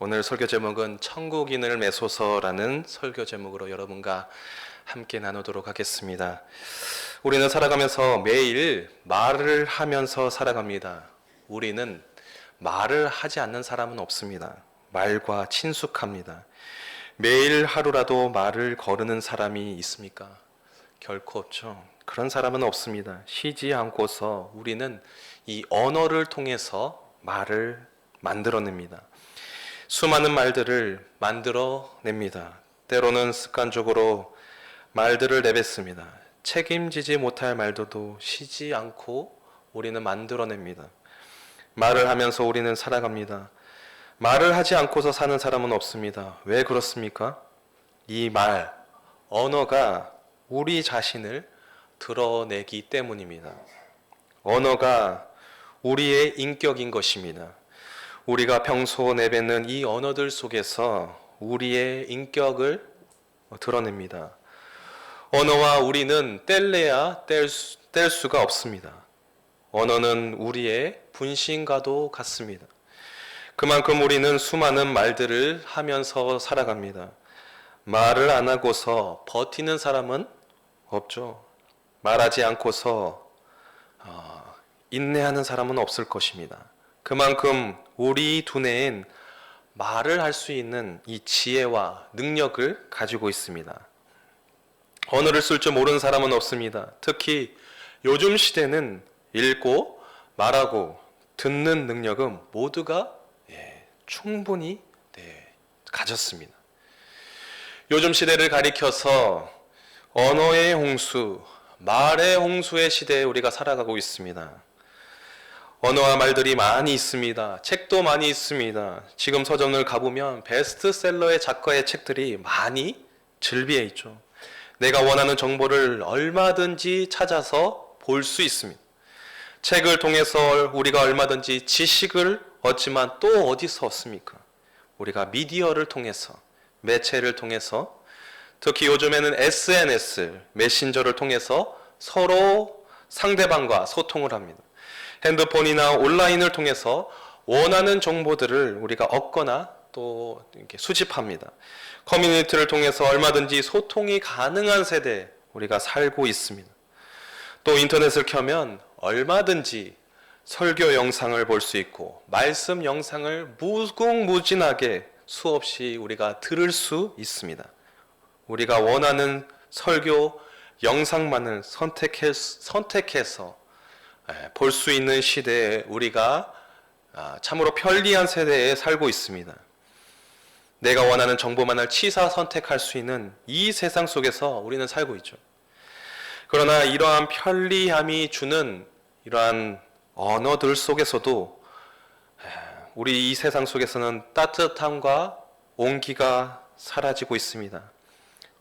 오늘 설교 제목은 천국인을 매소서라는 설교 제목으로 여러분과 함께 나누도록 하겠습니다. 우리는 살아가면서 매일 말을 하면서 살아갑니다. 우리는 말을 하지 않는 사람은 없습니다. 말과 친숙합니다. 매일 하루라도 말을 거르는 사람이 있습니까? 결코 없죠. 그런 사람은 없습니다. 쉬지 않고서 우리는 이 언어를 통해서 말을 만들어냅니다. 수많은 말들을 만들어냅니다. 때로는 습관적으로 말들을 내뱉습니다. 책임지지 못할 말들도 쉬지 않고 우리는 만들어냅니다. 말을 하면서 우리는 살아갑니다. 말을 하지 않고서 사는 사람은 없습니다. 왜 그렇습니까? 이 말, 언어가 우리 자신을 드러내기 때문입니다. 언어가 우리의 인격인 것입니다. 우리가 평소 내뱉는 이 언어들 속에서 우리의 인격을 드러냅니다. 언어와 우리는 뗄래야 뗄 수가 없습니다. 언어는 우리의 분신과도 같습니다. 그만큼 우리는 수많은 말들을 하면서 살아갑니다. 말을 안 하고서 버티는 사람은 없죠. 말하지 않고서 인내하는 사람은 없을 것입니다. 그만큼 우리 두뇌엔 말을 할 수 있는 이 지혜와 능력을 가지고 있습니다. 언어를 쓸 줄 모르는 사람은 없습니다. 특히 요즘 시대는 읽고 말하고 듣는 능력은 모두가 충분히 가졌습니다. 요즘 시대를 가리켜서 언어의 홍수, 말의 홍수의 시대에 우리가 살아가고 있습니다. 언어와 말들이 많이 있습니다. 책도 많이 있습니다. 지금 서점을 가보면 베스트셀러의 작가의 책들이 많이 즐비해 있죠. 내가 원하는 정보를 얼마든지 찾아서 볼 수 있습니다. 책을 통해서 우리가 얼마든지 지식을 얻지만 또 어디서 얻습니까? 우리가 미디어를 통해서, 매체를 통해서, 특히 요즘에는 SNS, 메신저를 통해서 서로 상대방과 소통을 합니다. 핸드폰이나 온라인을 통해서 원하는 정보들을 우리가 얻거나 또 이렇게 수집합니다. 커뮤니티를 통해서 얼마든지 소통이 가능한 세대에 우리가 살고 있습니다. 또 인터넷을 켜면 얼마든지 설교 영상을 볼 수 있고 말씀 영상을 무궁무진하게 수없이 우리가 들을 수 있습니다. 우리가 원하는 설교 영상만을 선택해서 볼 수 있는 시대에 우리가 참으로 편리한 세대에 살고 있습니다. 내가 원하는 정보만을 취사 선택할 수 있는 이 세상 속에서 우리는 살고 있죠. 그러나 이러한 편리함이 주는 이러한 언어들 속에서도 우리 이 세상 속에서는 따뜻함과 온기가 사라지고 있습니다.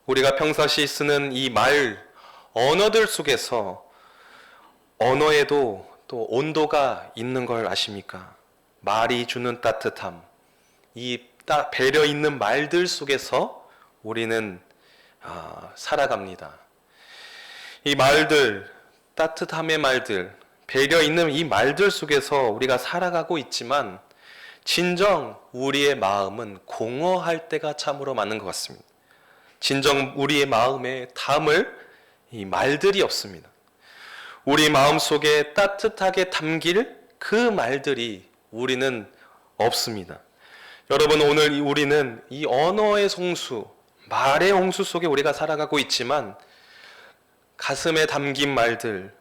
우리가 평상시 쓰는 이 언어들 속에서 언어에도 또 온도가 있는 걸 아십니까? 말이 주는 따뜻함, 이 배려 있는 말들 속에서 우리는 살아갑니다. 이 말들, 따뜻함의 말들, 배려 있는 이 말들 속에서 우리가 살아가고 있지만 진정 우리의 마음은 공허할 때가 참으로 많은 것 같습니다. 진정 우리의 마음에 담을 이 말들이 없습니다. 우리 마음속에 따뜻하게 담길 그 말들이 우리는 없습니다. 여러분, 오늘 우리는 이 언어의 홍수, 말의 홍수 속에 우리가 살아가고 있지만 가슴에 담긴 말들,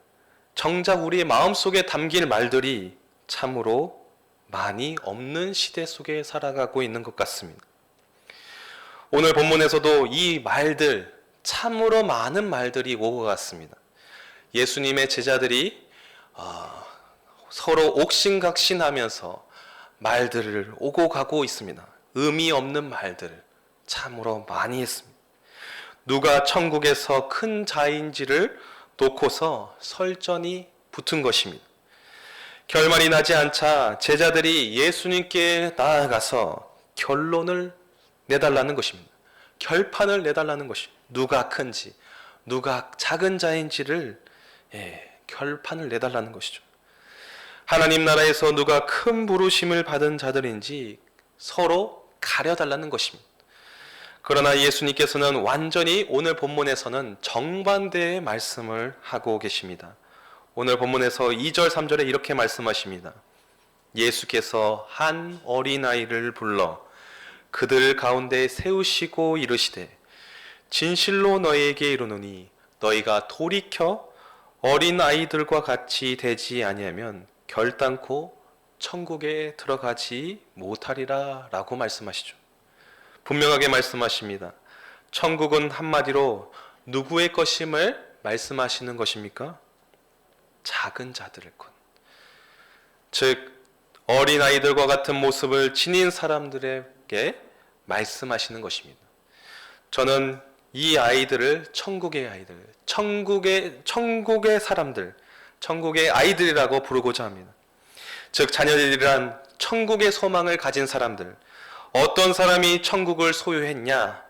정작 우리의 마음속에 담길 말들이 참으로 많이 없는 시대 속에 살아가고 있는 것 같습니다. 오늘 본문에서도 이 말들, 참으로 많은 말들이 오고 갔습니다. 예수님의 제자들이 서로 옥신각신하면서 말들을 오고 가고 있습니다. 의미 없는 말들 참으로 많이 했습니다. 누가 천국에서 큰 자인지를 놓고서 설전이 붙은 것입니다. 결말이 나지 않자 제자들이 예수님께 나아가서 결론을 내달라는 것입니다. 결판을 내달라는 것입니다. 누가 큰지, 누가 작은 자인지를 결판을 내달라는 것이죠. 하나님 나라에서 누가 큰 부르심을 받은 자들인지 서로 가려달라는 것입니다. 그러나 예수님께서는 완전히 오늘 본문에서는 정반대의 말씀을 하고 계십니다. 오늘 본문에서 2절 3절에 이렇게 말씀하십니다. 예수께서 한 어린아이를 불러 그들 가운데 세우시고 이르시되 진실로 너희에게 이르노니 너희가 돌이켜 어린아이들과 같이 되지 아니하면 결단코 천국에 들어가지 못하리라 라고 말씀하시죠. 분명하게 말씀하십니다. 천국은 한마디로 누구의 것임을 말씀하시는 것입니까? 작은 자들의 것. 즉 어린아이들과 같은 모습을 지닌 사람들에게 말씀하시는 것입니다. 저는 이 아이들을 천국의 아이들, 천국의 사람들, 천국의 아이들이라고 부르고자 합니다. 즉 자녀들이란 천국의 소망을 가진 사람들. 어떤 사람이 천국을 소유했냐?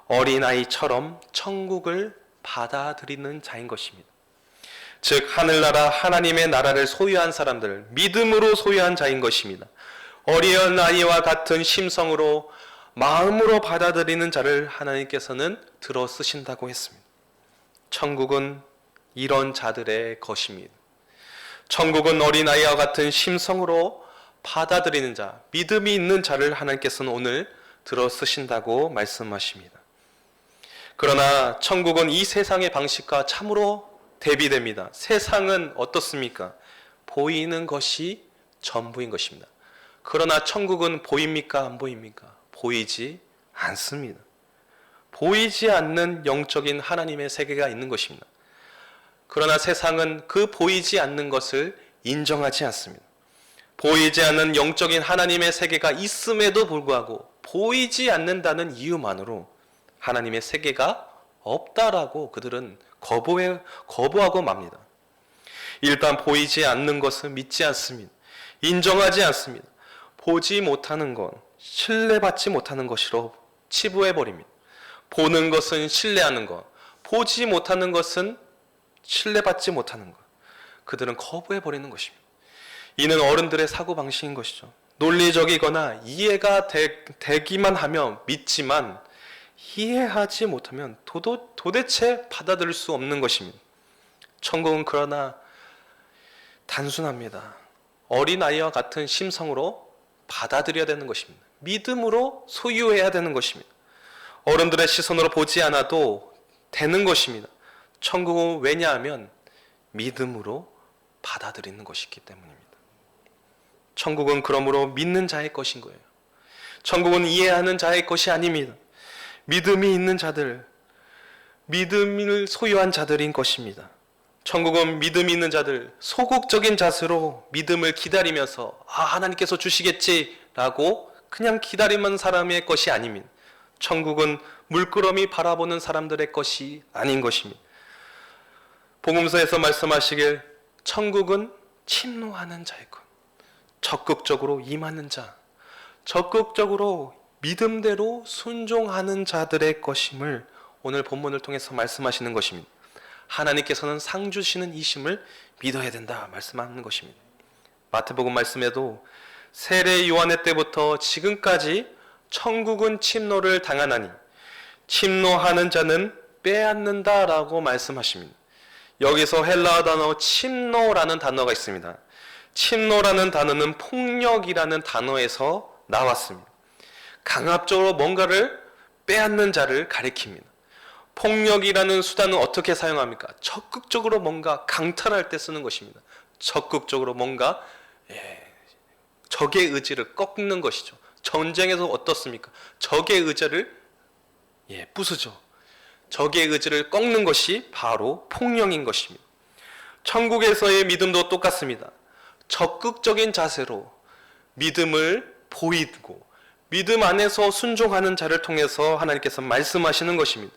어린아이처럼 천국을 받아들이는 자인 것입니다. 즉 하늘나라 하나님의 나라를 소유한 사람들, 믿음으로 소유한 자인 것입니다. 어린아이와 같은 심성으로 마음으로 받아들이는 자를 하나님께서는 들어 쓰신다고 했습니다. 천국은 이런 자들의 것입니다. 천국은 어린아이와 같은 심성으로 받아들이는 자, 믿음이 있는 자를 하나님께서는 오늘 들어 쓰신다고 말씀하십니다. 그러나 천국은 이 세상의 방식과 참으로 대비됩니다. 세상은 어떻습니까? 보이는 것이 전부인 것입니다. 그러나 천국은 보입니까? 안 보입니까? 보이지 않습니다. 보이지 않는 영적인 하나님의 세계가 있는 것입니다. 그러나 세상은 그 보이지 않는 것을 인정하지 않습니다. 보이지 않는 영적인 하나님의 세계가 있음에도 불구하고 보이지 않는다는 이유만으로 하나님의 세계가 없다라고 그들은 거부하고 맙니다. 일단 보이지 않는 것은 믿지 않습니다. 인정하지 않습니다. 보지 못하는 것, 신뢰받지 못하는 것으로 치부해버립니다. 보는 것은 신뢰하는 것, 보지 못하는 것은 신뢰받지 못하는 것. 그들은 거부해버리는 것입니다. 이는 어른들의 사고방식인 것이죠. 논리적이거나 이해가 되기만 하면 믿지만 이해하지 못하면 도대체 받아들일 수 없는 것입니다. 천국은 그러나 단순합니다. 어린아이와 같은 심성으로 받아들여야 되는 것입니다. 믿음으로 소유해야 되는 것입니다. 어른들의 시선으로 보지 않아도 되는 것입니다. 천국은 왜냐하면 믿음으로 받아들이는 것이기 때문입니다. 천국은 그러므로 믿는 자의 것인 거예요. 천국은 이해하는 자의 것이 아닙니다. 믿음이 있는 자들, 믿음을 소유한 자들인 것입니다. 천국은 믿음이 있는 자들, 소극적인 자세로 믿음을 기다리면서 하나님께서 주시겠지라고 그냥 기다리는 사람의 것이 아닙니다. 천국은 물끄러미 바라보는 사람들의 것이 아닌 것입니다. 복음서에서 말씀하시길 천국은 침노하는 자의 것, 적극적으로 임하는 자, 적극적으로 믿음대로 순종하는 자들의 것임을 오늘 본문을 통해서 말씀하시는 것입니다. 하나님께서는 상 주시는 이심을 믿어야 된다 말씀하는 것입니다. 마태복음 말씀에도 세례 요한의 때부터 지금까지 천국은 침노를 당하나니 침노하는 자는 빼앗는다라고 말씀하십니다. 여기서 헬라어 단어 침노라는 단어가 있습니다. 침노라는 단어는 폭력이라는 단어에서 나왔습니다. 강압적으로 뭔가를 빼앗는 자를 가리킵니다. 폭력이라는 수단은 어떻게 사용합니까? 적극적으로 뭔가 강탈할 때 쓰는 것입니다. 적극적으로 뭔가 적의 의지를 꺾는 것이죠. 전쟁에서 어떻습니까? 적의 의지를 부수죠. 적의 의지를 꺾는 것이 바로 폭력인 것입니다. 천국에서의 믿음도 똑같습니다. 적극적인 자세로 믿음을 보이고 믿음 안에서 순종하는 자를 통해서 하나님께서 말씀하시는 것입니다.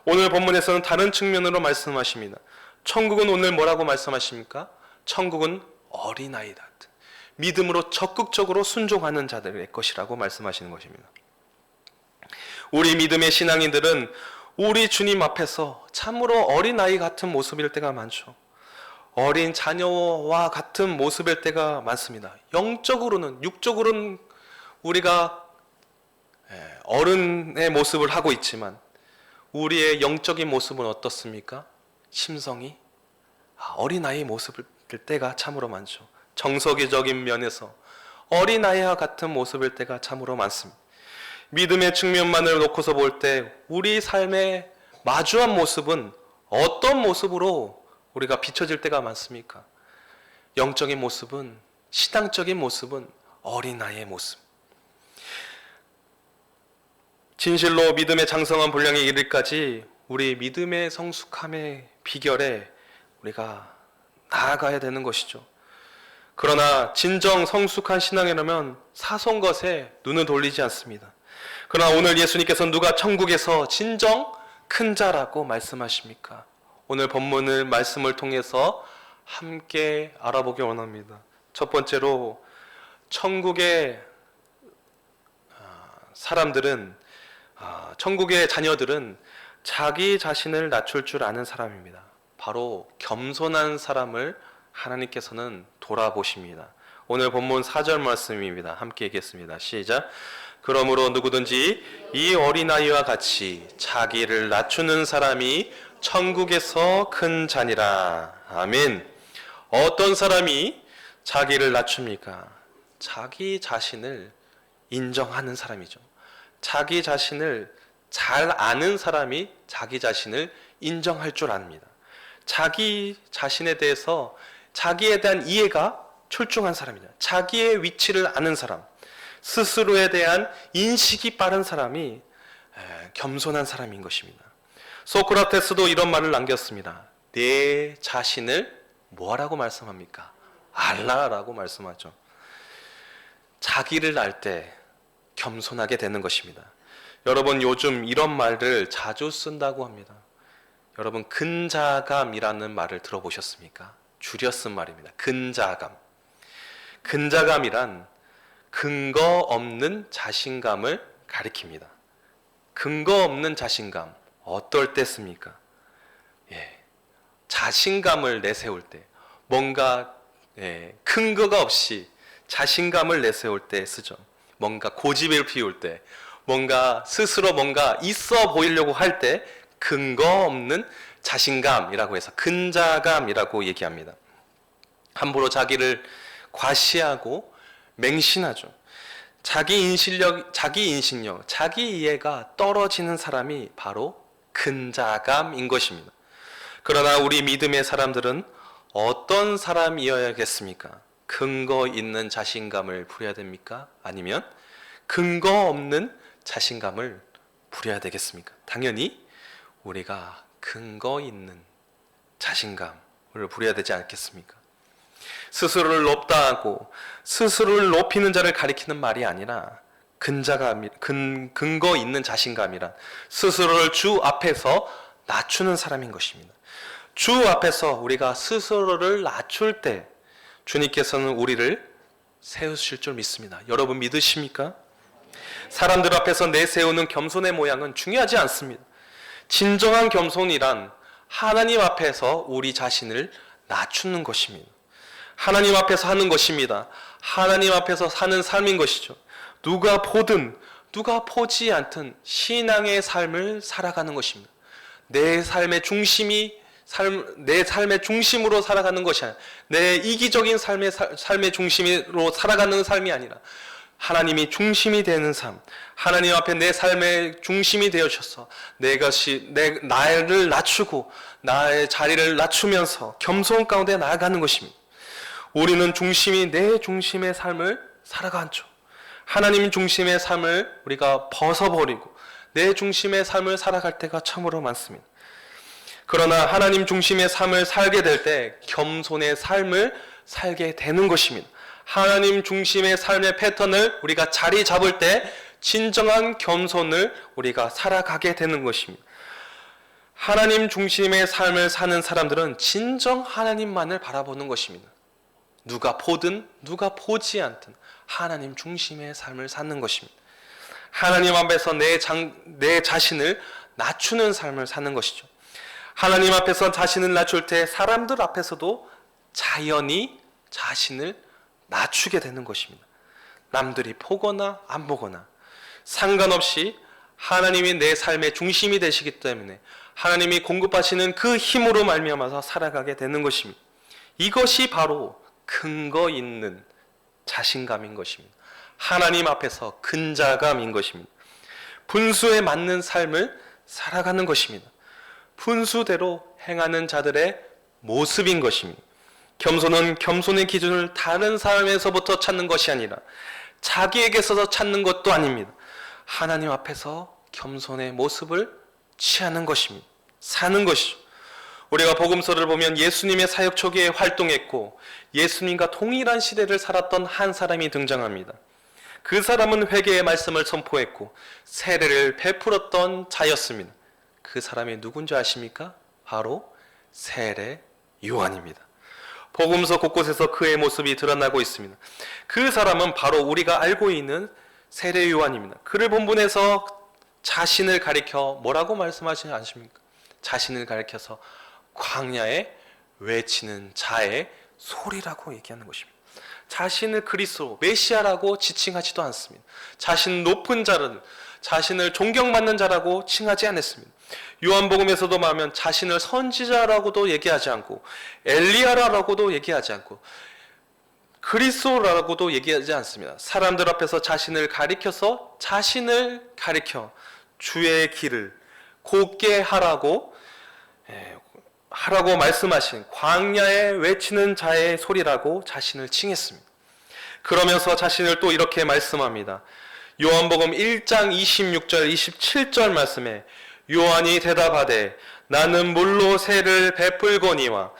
오늘 본문에서는 다른 측면으로 말씀하십니다. 천국은 오늘 뭐라고 말씀하십니까? 천국은 어린아이다. 믿음으로 적극적으로 순종하는 자들의 것이라고 말씀하시는 것입니다. 우리 믿음의 신앙인들은 우리 주님 앞에서 참으로 어린아이 같은 모습일 때가 많죠. 어린 자녀와 같은 모습일 때가 많습니다. 영적으로는, 육적으로는 우리가 어른의 모습을 하고 있지만 우리의 영적인 모습은 어떻습니까? 심성이 어린아이의 모습일 때가 참으로 많죠. 정서기적인 면에서 어린아이와 같은 모습일 때가 참으로 많습니다. 믿음의 측면만을 놓고서 볼 때 우리 삶에 마주한 모습은 어떤 모습으로 우리가 비춰질 때가 많습니까? 영적인 모습은, 신앙적인 모습은 어린아이의 모습. 진실로 믿음의 장성한 분량에 이르기까지 우리 믿음의 성숙함의 비결에 우리가 나아가야 되는 것이죠. 그러나 진정 성숙한 신앙이라면 사소한 것에 눈을 돌리지 않습니다. 그러나 오늘 예수님께서 누가 천국에서 진정 큰 자라고 말씀하십니까? 오늘 본문을 말씀을 통해서 함께 알아보기 원합니다. 첫 번째로 천국의 사람들은, 천국의 자녀들은 자기 자신을 낮출 줄 아는 사람입니다. 바로 겸손한 사람을 하나님께서는 돌아보십니다. 오늘 본문 4절 말씀입니다. 함께 읽겠습니다. 시작. 그러므로 누구든지 이 어린아이와 같이 자기를 낮추는 사람이 천국에서 큰 자니라. 아멘. 어떤 사람이 자기를 낮춥니까? 자기 자신을 인정하는 사람이죠. 자기 자신을 잘 아는 사람이 자기 자신을 인정할 줄 압니다. 자기 자신에 대해서 자기에 대한 이해가 출중한 사람이다. 자기의 위치를 아는 사람, 스스로에 대한 인식이 빠른 사람이 겸손한 사람인 것입니다. 소크라테스도 이런 말을 남겼습니다. 내 자신을 뭐라고 말씀합니까? 알라라고 말씀하죠. 자기를 알 때 겸손하게 되는 것입니다. 여러분, 요즘 이런 말을 자주 쓴다고 합니다. 여러분, 근자감이라는 말을 들어보셨습니까? 줄여 쓴 말입니다. 근자감. 근자감이란 근거 없는 자신감을 가리킵니다. 근거 없는 자신감, 어떨 때 씁니까? 자신감을 내세울 때, 뭔가 근거가 없이 자신감을 내세울 때 쓰죠. 뭔가 고집을 피울 때, 뭔가 스스로 뭔가 있어 보이려고 할 때 근거 없는 자신감이라고 해서 근자감이라고 얘기합니다. 함부로 자기를 과시하고 맹신하죠. 자기 인식력, 자기 이해가 떨어지는 사람이 바로 근자감인 것입니다. 그러나 우리 믿음의 사람들은 어떤 사람이어야겠습니까? 근거 있는 자신감을 부려야 됩니까? 아니면 근거 없는 자신감을 부려야 되겠습니까? 당연히 우리가 근거 있는 자신감을 부려야 되지 않겠습니까? 스스로를 높다 하고 스스로를 높이는 자를 가리키는 말이 아니라 근거 있는 자신감이란 스스로를 주 앞에서 낮추는 사람인 것입니다. 주 앞에서 우리가 스스로를 낮출 때 주님께서는 우리를 세우실 줄 믿습니다. 여러분 믿으십니까? 사람들 앞에서 내세우는 겸손의 모양은 중요하지 않습니다. 진정한 겸손이란 하나님 앞에서 우리 자신을 낮추는 것입니다. 하나님 앞에서 하는 것입니다. 하나님 앞에서 사는 삶인 것이죠. 누가 보든 누가 보지 않든 신앙의 삶을 살아가는 것입니다. 내 삶의 중심으로 살아가는 것이 아니라, 내 이기적인 삶의 중심으로 살아가는 삶이 아니라 하나님이 중심이 되는 삶, 하나님 앞에 내 삶의 중심이 되어주셔서 나를 낮추고 나의 자리를 낮추면서 겸손 가운데 나아가는 것입니다. 우리는 내 중심의 삶을 살아가죠. 하나님 중심의 삶을 우리가 벗어버리고 내 중심의 삶을 살아갈 때가 참으로 많습니다. 그러나 하나님 중심의 삶을 살게 될 때 겸손의 삶을 살게 되는 것입니다. 하나님 중심의 삶의 패턴을 우리가 자리 잡을 때 진정한 겸손을 우리가 살아가게 되는 것입니다. 하나님 중심의 삶을 사는 사람들은 진정 하나님만을 바라보는 것입니다. 누가 보든 누가 보지 않든 하나님 중심의 삶을 사는 것입니다. 하나님 앞에서 내 자신을 낮추는 삶을 사는 것이죠. 하나님 앞에서 자신을 낮출 때 사람들 앞에서도 자연히 자신을 낮추게 되는 것입니다. 남들이 보거나 안 보거나 상관없이 하나님이 내 삶의 중심이 되시기 때문에 하나님이 공급하시는 그 힘으로 말미암아서 살아가게 되는 것입니다. 이것이 바로 근거 있는 자신감인 것입니다. 하나님 앞에서 근자감인 것입니다. 분수에 맞는 삶을 살아가는 것입니다. 분수대로 행하는 자들의 모습인 것입니다. 겸손은 겸손의 기준을 다른 사람에서부터 찾는 것이 아니라 자기에게서 찾는 것도 아닙니다. 하나님 앞에서 겸손의 모습을 취하는 것입니다. 사는 것이죠. 우리가 복음서를 보면 예수님의 사역 초기에 활동했고 예수님과 동일한 시대를 살았던 한 사람이 등장합니다. 그 사람은 회개의 말씀을 선포했고 세례를 베풀었던 자였습니다. 그 사람이 누군지 아십니까? 바로 세례 요한입니다. 복음서 곳곳에서 그의 모습이 드러나고 있습니다. 그 사람은 바로 우리가 알고 있는 세례 요한입니다. 그를 본문에서 자신을 가리켜 뭐라고 말씀하시지 않습니까? 자신을 가리켜서 광야에 외치는 자의 소리라고 얘기하는 것입니다. 자신을 그리스도, 메시아라고 지칭하지도 않습니다. 자신 높은 자를, 자신을 존경받는 자라고 칭하지 않았습니다. 요한복음에서도 말하면 자신을 선지자라고도 얘기하지 않고 엘리야라고도 얘기하지 않고 그리스도라고도 얘기하지 않습니다. 사람들 앞에서 자신을 가리켜서 자신을 가리켜 주의 길을 곧게 하라고 말씀하신 광야에 외치는 자의 소리라고 자신을 칭했습니다. 그러면서 자신을 또 이렇게 말씀합니다. 요한복음 1장 26절 27절 말씀에 요한이 대답하되 나는 물로 세를 베풀거니와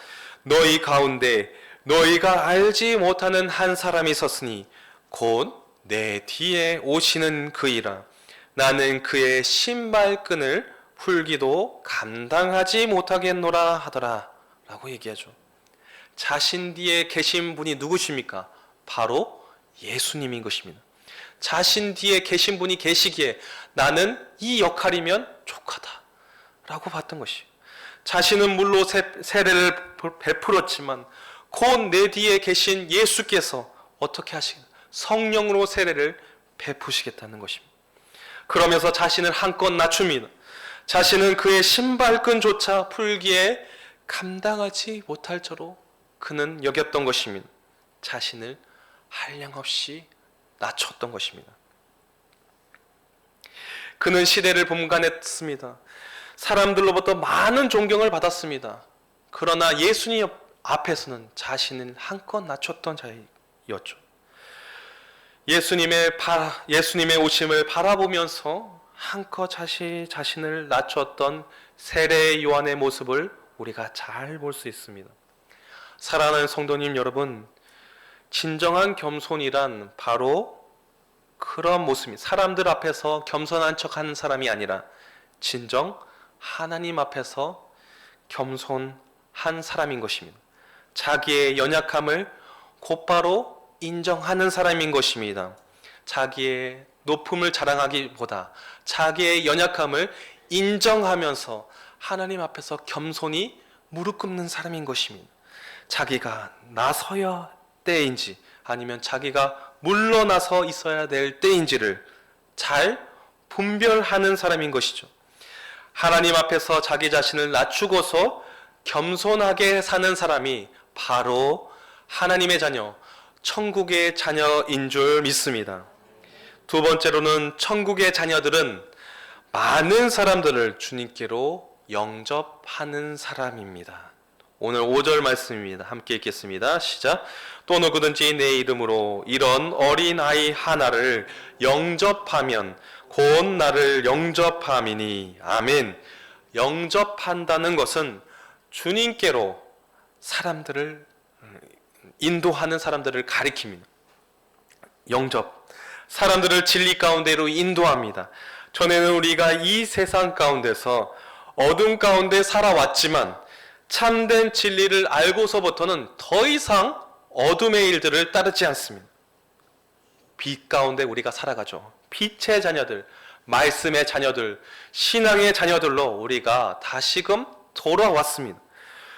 너희 가운데 너희가 알지 못하는 한 사람이 섰으니 곧 내 뒤에 오시는 그이라. 나는 그의 신발끈을 풀기도 감당하지 못하겠노라 하더라 라고 얘기하죠. 자신 뒤에 계신 분이 누구십니까? 바로 예수님인 것입니다. 자신 뒤에 계신 분이 계시기에 나는 이 역할이면 족하다 라고 봤던 것이에요. 자신은 물로 세례를 베풀었지만 곧 내 뒤에 계신 예수께서 어떻게 하시겠다? 성령으로 세례를 베푸시겠다는 것입니다. 그러면서 자신을 한껏 낮춥니다. 자신은 그의 신발끈조차 풀기에 감당하지 못할 저로 그는 여겼던 것입니다. 자신을 한량없이 낮췄던 것입니다. 그는 시대를 분간했습니다. 사람들로부터 많은 존경을 받았습니다. 그러나 예수님 앞에서는 자신을 한껏 낮췄던 자였죠. 예수님의 오심을 바라보면서 한껏 자신을 낮췄던 세례 요한의 모습을 우리가 잘 볼 수 있습니다. 사랑하는 성도님 여러분, 진정한 겸손이란 바로 그런 모습입니다. 사람들 앞에서 겸손한 척하는 사람이 아니라 진정 하나님 앞에서 겸손한 사람인 것입니다. 자기의 연약함을 곧바로 인정하는 사람인 것입니다. 자기의 높음을 자랑하기보다 자기의 연약함을 인정하면서 하나님 앞에서 겸손히 무릎 꿇는 사람인 것입니다. 자기가 나서야 때인지 아니면 자기가 물러나서 있어야 될 때인지를 잘 분별하는 사람인 것이죠. 하나님 앞에서 자기 자신을 낮추고서 겸손하게 사는 사람이 바로 하나님의 자녀, 천국의 자녀인 줄 믿습니다. 두 번째로는 천국의 자녀들은 많은 사람들을 주님께로 영접하는 사람입니다. 오늘 5절 말씀입니다. 함께 읽겠습니다. 시작. 또 누구든지 내 이름으로 이런 어린아이 하나를 영접하면 곧 나를 영접함이니. 아멘. 영접한다는 것은 주님께로 사람들을 인도하는 사람들을 가리킵니다. 영접. 사람들을 진리 가운데로 인도합니다. 전에는 우리가 이 세상 가운데서 어둠 가운데 살아왔지만 참된 진리를 알고서부터는 더 이상 어둠의 일들을 따르지 않습니다. 빛 가운데 우리가 살아가죠. 빛의 자녀들, 말씀의 자녀들, 신앙의 자녀들로 우리가 다시금 돌아왔습니다.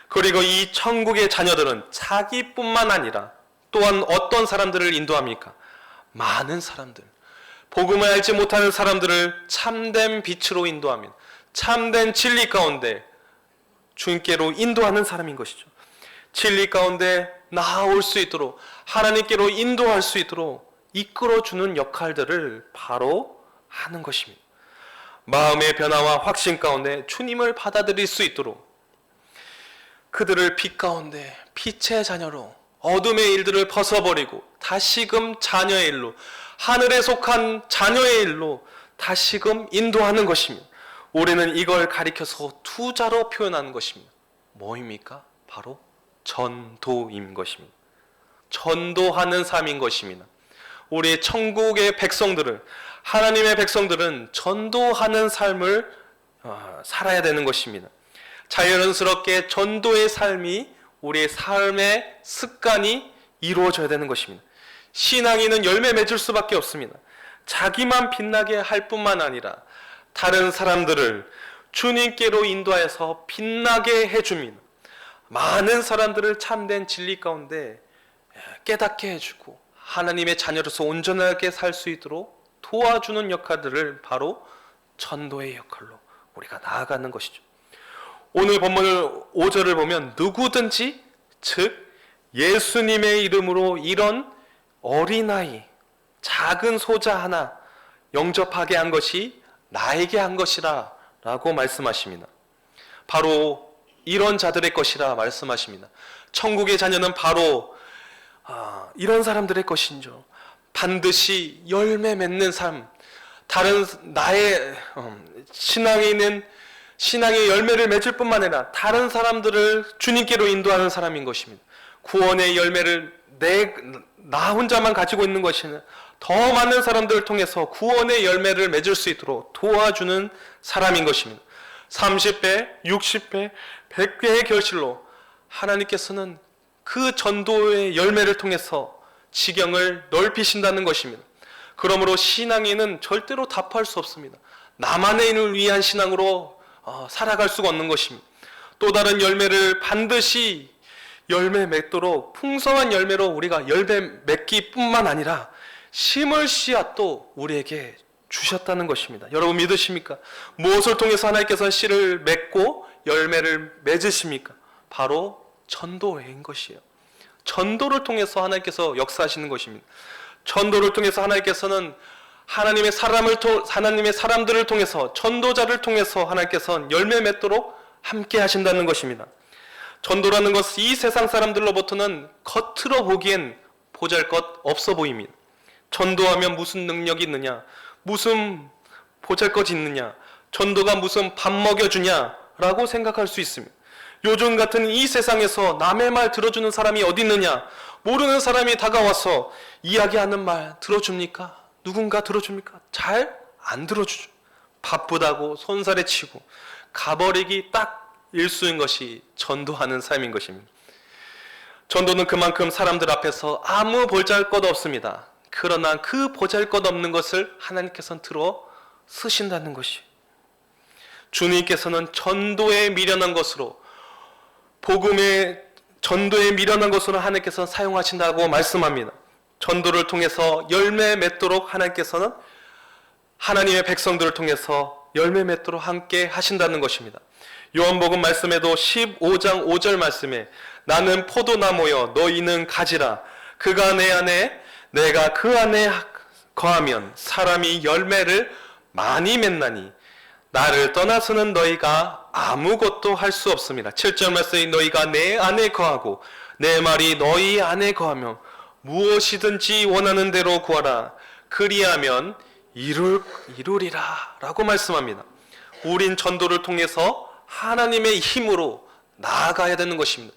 그리고 이 천국의 자녀들은 자기뿐만 아니라 또한 어떤 사람들을 인도합니까? 많은 사람들, 복음을 알지 못하는 사람들을 참된 빛으로 인도하며 참된 진리 가운데 주님께로 인도하는 사람인 것이죠. 진리 가운데 나아올 수 있도록 하나님께로 인도할 수 있도록 이끌어주는 역할들을 바로 하는 것입니다. 마음의 변화와 확신 가운데 주님을 받아들일 수 있도록 그들을 빛 가운데 빛의 자녀로 어둠의 일들을 벗어버리고 다시금 자녀의 일로 하늘에 속한 자녀의 일로 다시금 인도하는 것입니다. 우리는 이걸 가리켜서 투자로 표현하는 것입니다. 뭐입니까? 바로 전도인 것입니다. 전도하는 삶인 것입니다. 우리 천국의 백성들을 하나님의 백성들은 전도하는 삶을 살아야 되는 것입니다. 자연스럽게 전도의 삶이 우리의 삶의 습관이 이루어져야 되는 것입니다. 신앙인은 열매 맺을 수밖에 없습니다. 자기만 빛나게 할 뿐만 아니라 다른 사람들을 주님께로 인도하여서 빛나게 해줍니다. 많은 사람들을 참된 진리 가운데 깨닫게 해주고 하나님의 자녀로서 온전하게 살 수 있도록 도와주는 역할들을 바로 전도의 역할로 우리가 나아가는 것이죠. 오늘 본문을 5절을 보면 누구든지 즉 예수님의 이름으로 이런 어린아이 작은 소자 하나 영접하게 한 것이 나에게 한 것이라 라고 말씀하십니다. 바로 이런 자들의 것이라 말씀하십니다. 천국의 자녀는 바로 이런 사람들의 것인죠. 반드시 열매 맺는 삶, 다른 나의 신앙의 열매를 맺을 뿐만 아니라 다른 사람들을 주님께로 인도하는 사람인 것입니다. 구원의 열매를 나 혼자만 가지고 있는 것이 아니라 더 많은 사람들을 통해서 구원의 열매를 맺을 수 있도록 도와주는 사람인 것입니다. 30배, 60배, 100배의 결실로 하나님께서는 그 전도의 열매를 통해서 지경을 넓히신다는 것입니다. 그러므로 신앙인은 절대로 답할 수 없습니다. 나만을 위한 신앙으로 살아갈 수가 없는 것입니다. 또 다른 열매를 반드시 열매 맺도록 풍성한 열매로 우리가 열매 맺기 뿐만 아니라 심을 씨앗도 우리에게 주셨다는 것입니다. 여러분 믿으십니까? 무엇을 통해서 하나님께서 씨를 맺고 열매를 맺으십니까? 바로 전도인 것이에요. 전도를 통해서 하나님께서 역사하시는 것입니다. 전도를 통해서 하나님께서는 하나님의 사람들을 통해서 전도자를 통해서 하나님께서는 열매 맺도록 함께 하신다는 것입니다. 전도라는 것은 이 세상 사람들로부터는 겉으로 보기엔 보잘것 없어 보입니다. 전도하면 무슨 능력이 있느냐, 무슨 보잘것이 있느냐, 전도가 무슨 밥 먹여주냐라고 생각할 수 있습니다. 요즘 같은 이 세상에서 남의 말 들어주는 사람이 어디 있느냐, 모르는 사람이 다가와서 이야기하는 말 들어줍니까? 누군가 들어줍니까? 잘 안 들어주죠. 바쁘다고 손살에 치고 가버리기 딱 일수인 것이 전도하는 삶인 것입니다. 전도는 그만큼 사람들 앞에서 아무 보잘것 없습니다. 그러나 그 보잘것 없는 것을 하나님께서는 들어 쓰신다는 것이, 주님께서는 전도에 미련한 것으로, 복음의 전도에 미련한 것으로 하나님께서는 사용하신다고 말씀합니다. 전도를 통해서 열매 맺도록 하나님께서는 하나님의 백성들을 통해서 열매 맺도록 함께 하신다는 것입니다. 요한복음 말씀에도 15장 5절 말씀에 나는 포도나무여 너희는 가지라 그가 내 안에 내가 그 안에 거하면 사람이 열매를 많이 맺나니 나를 떠나서는 너희가 아무것도 할 수 없습니다. 7절 말씀에 너희가 내 안에 거하고 내 말이 너희 안에 거하면 무엇이든지 원하는 대로 구하라 그리하면 이루리라 라고 말씀합니다. 우린 전도를 통해서 하나님의 힘으로 나아가야 되는 것입니다.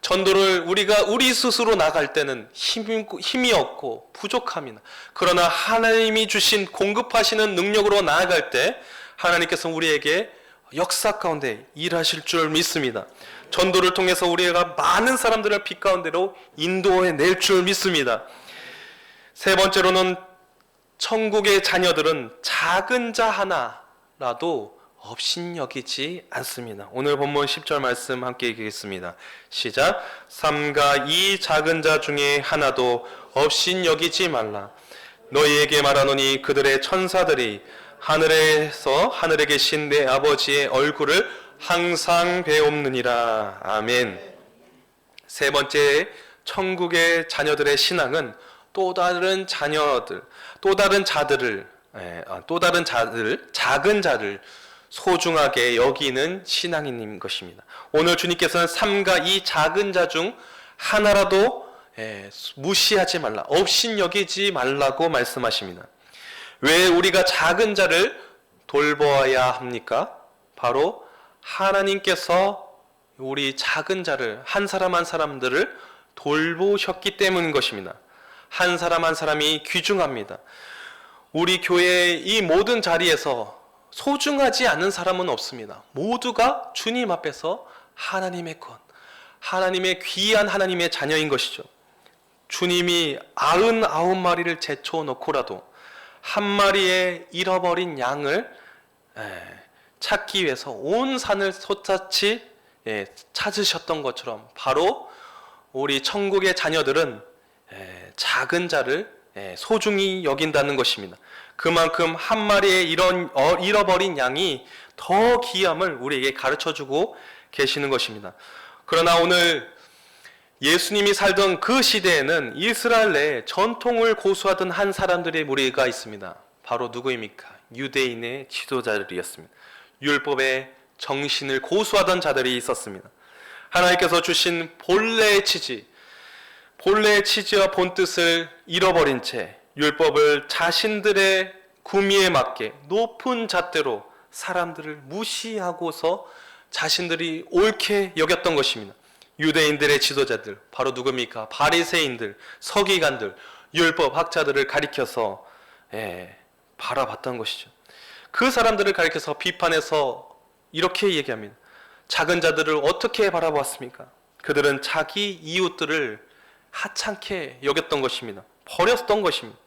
전도를 우리 스스로 나갈 때는 힘이 없고 부족합니다. 그러나 하나님이 주신 공급하시는 능력으로 나아갈 때 하나님께서 우리에게 역사 가운데 일하실 줄 믿습니다. 전도를 통해서 우리가 많은 사람들을 빛 가운데로 인도해 낼 줄 믿습니다. 세 번째로는 천국의 자녀들은 작은 자 하나라도 업신여기지 않습니다. 오늘 본문 10절 말씀 함께 읽겠습니다. 시작. 삼가 이 작은 자 중에 하나도 업신여기지 말라. 너희에게 말하노니 그들의 천사들이 하늘에 계신 내 아버지의 얼굴을 항상 배옵느니라. 아멘. 세 번째, 천국의 자녀들의 신앙은 또 다른 작은 자를 소중하게 여기는 신앙인 것입니다. 오늘 주님께서는 삼가 이 작은 자 중 하나라도 무시하지 말라, 업신여기지 말라고 말씀하십니다. 왜 우리가 작은 자를 돌보아야 합니까? 바로 하나님께서 우리 작은 자를, 한 사람 한 사람들을 돌보셨기 때문인 것입니다. 한 사람 한 사람이 귀중합니다. 우리 교회의 이 모든 자리에서 소중하지 않은 사람은 없습니다. 모두가 주님 앞에서 하나님의 것, 하나님의 귀한 하나님의 자녀인 것이죠. 주님이 99마리를 제쳐 놓고라도 한 마리의 잃어버린 양을 찾기 위해서 온 산을 솟았이 찾으셨던 것처럼 바로 우리 천국의 자녀들은 작은 자를 소중히 여긴다는 것입니다. 그만큼 한 마리의 잃어버린 양이 더 귀함을 우리에게 가르쳐주고 계시는 것입니다. 그러나 오늘 예수님이 살던 그 시대에는 이스라엘 내에 전통을 고수하던 한 사람들의 무리가 있습니다. 바로 누구입니까? 유대인의 지도자들이었습니다. 율법의 정신을 고수하던 자들이 있었습니다. 하나님께서 주신 본래의 취지와 본뜻을 잃어버린 채 율법을 자신들의 구미에 맞게 높은 잣대로 사람들을 무시하고서 자신들이 옳게 여겼던 것입니다. 유대인들의 지도자들, 바로 누굽니까? 바리새인들, 서기관들, 율법 학자들을 가리켜서 바라봤던 것이죠. 그 사람들을 가리켜서 비판해서 이렇게 얘기합니다. 작은 자들을 어떻게 바라보았습니까? 그들은 자기 이웃들을 하찮게 여겼던 것입니다. 버렸던 것입니다.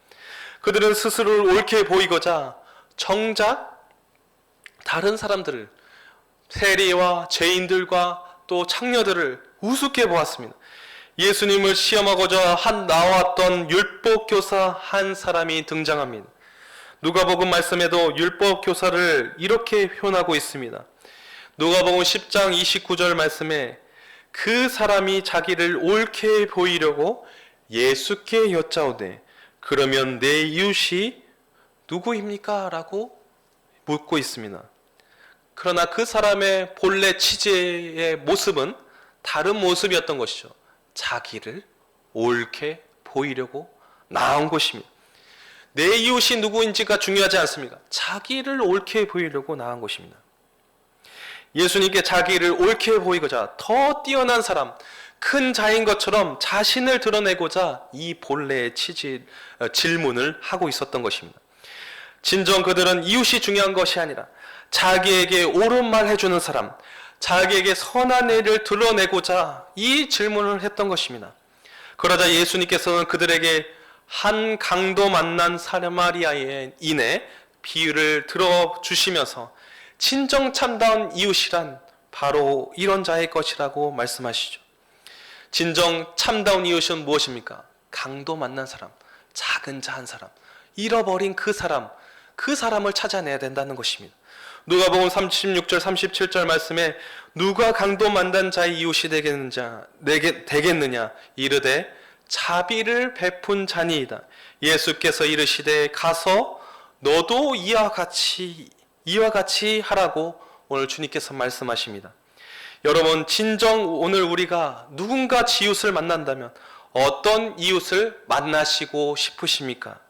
그들은 스스로를 옳게 보이고자 정작 다른 사람들을, 세리와 죄인들과 또 창녀들을 우습게 보았습니다. 예수님을 시험하고자 나왔던 율법교사 한 사람이 등장합니다. 누가복음 말씀에도 율법교사를 이렇게 표현하고 있습니다. 누가복음 10장 29절 말씀에 그 사람이 자기를 옳게 보이려고 예수께 여짜오되 그러면 내 이웃이 누구입니까? 라고 묻고 있습니다. 그러나 그 사람의 본래 취지의 모습은 다른 모습이었던 것이죠. 자기를 옳게 보이려고 나온 것입니다. 내 이웃이 누구인지가 중요하지 않습니까? 자기를 옳게 보이려고 나온 것입니다. 예수님께 자기를 옳게 보이고자 더 뛰어난 사람, 큰 자인 것처럼 자신을 드러내고자 이 본래의 질문을 하고 있었던 것입니다. 진정 그들은 이웃이 중요한 것이 아니라 자기에게 옳은 말 해주는 사람, 자기에게 선한 일을 드러내고자 이 질문을 했던 것입니다. 그러자 예수님께서는 그들에게 한 강도 만난 사마리아인의 비유를 들어주시면서 진정 참다운 이웃이란 바로 이런 자의 것이라고 말씀하시죠. 진정 참다운 이웃은 무엇입니까? 강도 만난 사람, 작은 자 한 사람, 잃어버린 그 사람을 찾아내야 된다는 것입니다. 누가복음 36절 37절 말씀에 누가 강도 만난 자의 이웃이 되겠느냐 이르되 자비를 베푼 자니이다. 예수께서 이르시되 가서 너도 이와 같이 하라고 오늘 주님께서 말씀하십니다. 여러분, 진정 오늘 우리가 누군가 이웃을 만난다면 어떤 이웃을 만나시고 싶으십니까?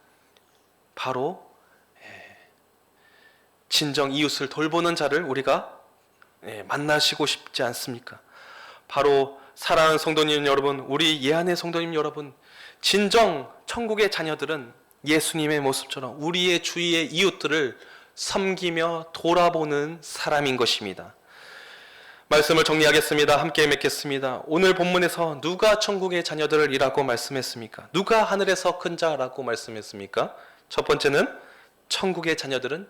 바로 진정 이웃을 돌보는 자를 우리가 만나시고 싶지 않습니까? 바로 사랑하는 성도님 여러분, 우리 예한의 성도님 여러분, 진정 천국의 자녀들은 예수님의 모습처럼 우리의 주위의 이웃들을 섬기며 돌아보는 사람인 것입니다. 말씀을 정리하겠습니다. 함께 맺겠습니다. 오늘 본문에서 누가 천국의 자녀들이라고 말씀했습니까? 누가 하늘에서 큰 자라고 말씀했습니까? 첫 번째는 천국의 자녀들은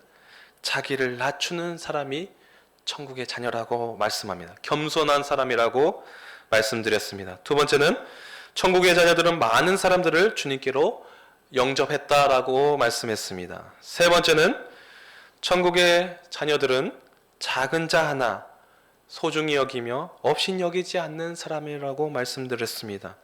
자기를 낮추는 사람이 천국의 자녀라고 말씀합니다. 겸손한 사람이라고 말씀드렸습니다. 두 번째는 천국의 자녀들은 많은 사람들을 주님께로 영접했다라고 말씀했습니다. 세 번째는 천국의 자녀들은 작은 자 하나 소중히 여기며 업신여기지 않는 사람이라고 말씀드렸습니다.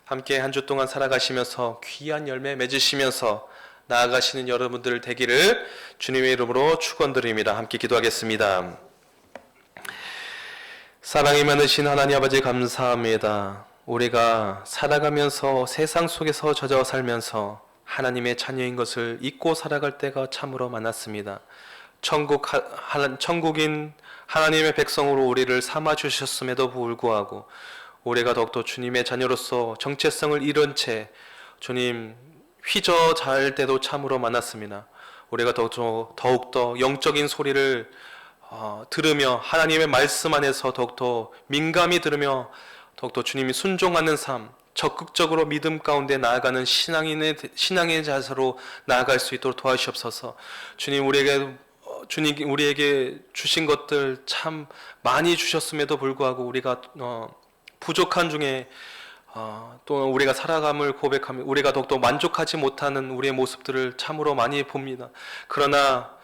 함께 한 주 동안 살아가시면서 귀한 열매 맺으시면서 나아가시는 여러분들 되기를 주님의 이름으로 축원드립니다. 함께 기도하겠습니다. 사랑이 많으신 하나님 아버지 감사합니다. 우리가 살아가면서 세상 속에서 젖어 살면서 하나님의 자녀인 것을 잊고 살아갈 때가 참으로 많았습니다. 천국인 하나님의 백성으로 우리를 삼아 주셨음에도 불구하고 우리가 더욱더 주님의 자녀로서 정체성을 잃은 채 주님 휘저 잘 때도 참으로 많았습니다. 우리가 더욱더 영적인 소리를 들으며 하나님의 말씀 안에서 더욱더 민감히 들으며 더욱더 주님이 순종하는 삶, 적극적으로 믿음 가운데 나아가는 신앙의 자세로 나아갈 수 있도록 도와주시옵소서. 주님 우리에게 주신 것들 참 많이 주셨음에도 불구하고 우리가 부족한 중에 또 우리가 살아감을 고백하며 우리가 더욱더 만족하지 못하는 우리의 모습들을 참으로 많이 봅니다. 그러나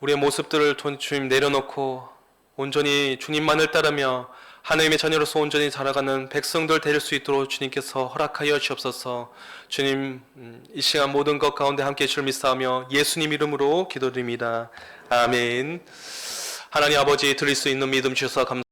우리의 모습들을 주님 내려놓고 온전히 주님만을 따르며 하나님의 자녀로서 온전히 살아가는 백성들 될 수 있도록 주님께서 허락하여 주옵소서. 주님 이 시간 모든 것 가운데 함께 주를 믿사오며 예수님 이름으로 기도드립니다. 아멘. 하나님 아버지 드릴 수 있는 믿음 주셔서 감사합니다.